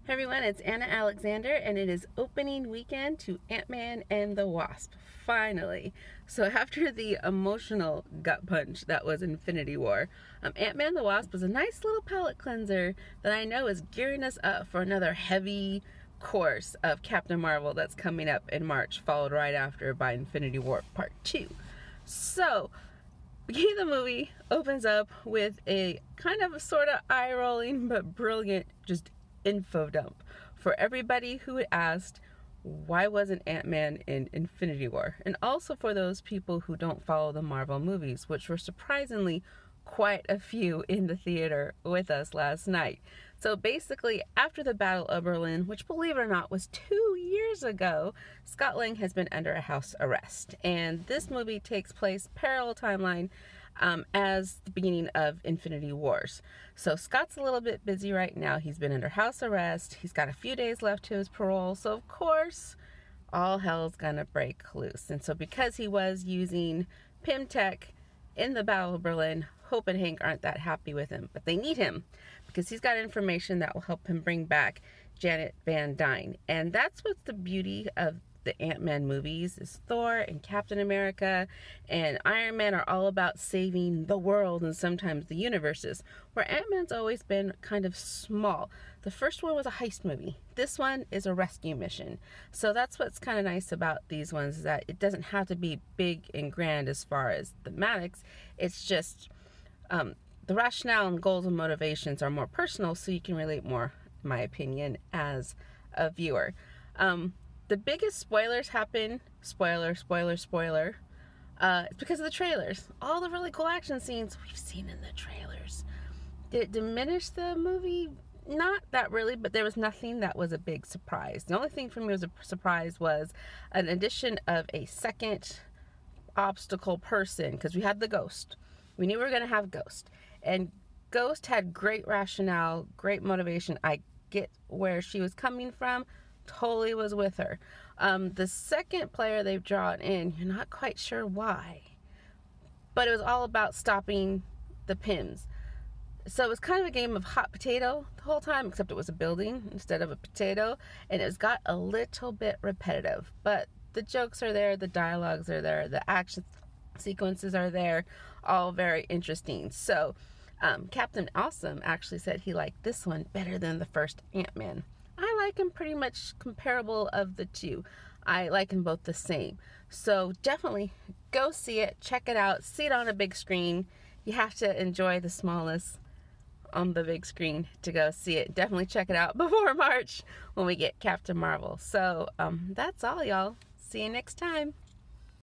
Hey everyone, it's Anna Alexander, and it is opening weekend to Ant-Man and the Wasp, finally. So after the emotional gut punch that was Infinity War, Ant-Man and the Wasp was a nice little palate cleanser that I know is gearing us up for another heavy course of Captain Marvel that's coming up in March, followed right after by Infinity War Part 2. So, beginning of the movie opens up with a kind of a sort of eye-rolling but brilliant just info dump for everybody who had asked why wasn't Ant-Man in Infinity War, and also for those people who don't follow the Marvel movies, which were surprisingly quite a few in the theater with us last night. So basically, after the Battle of Berlin, which believe it or not was 2 years ago, Scott Lang has been under a house arrest, and this movie takes place parallel timeline as the beginning of Infinity Wars. So Scott's a little bit busy right now. He's been under house arrest. He's got a few days left to his parole. So of course, all hell's gonna break loose. And so because he was using Pym Tech in the Battle of Berlin, Hope and Hank aren't that happy with him. But they need him because he's got information that will help him bring back Janet Van Dyne. And that's what's the beauty of the Ant-Man movies is Thor and Captain America and Iron Man are all about saving the world and sometimes the universes, where Ant-Man's always been kind of small. The first one was a heist movie. This one is a rescue mission. So that's what's kind of nice about these ones, is that it doesn't have to be big and grand as far as thematics. It's just the rationale and goals and motivations are more personal, so you can relate more, in my opinion, as a viewer. The biggest spoilers happen, spoiler, it's because of the trailers. All the really cool action scenes we've seen in the trailers. Did it diminish the movie? Not that really, but there was nothing that was a big surprise. The only thing for me was a surprise was an addition of a second obstacle person, because we had the Ghost. We knew we were going to have Ghost. And Ghost had great rationale, great motivation. I get where she was coming from. Totally was with her. The second player they've drawn in, you're not quite sure why, but it was all about stopping the Pyms. So it was kind of a game of hot potato the whole time, except it was a building instead of a potato, and it's got a little bit repetitive, but the jokes are there, the dialogues are there, the action sequences are there, all very interesting. So Captain Awesome actually said he liked this one better than the first Ant-Man. I like them pretty much comparable of the two. I like them both the same. So definitely go see it, check it out, see it on a big screen. You have to enjoy the smallness on the big screen to go see it. Definitely check it out before March when we get Captain Marvel. So that's all, y'all. See you next time.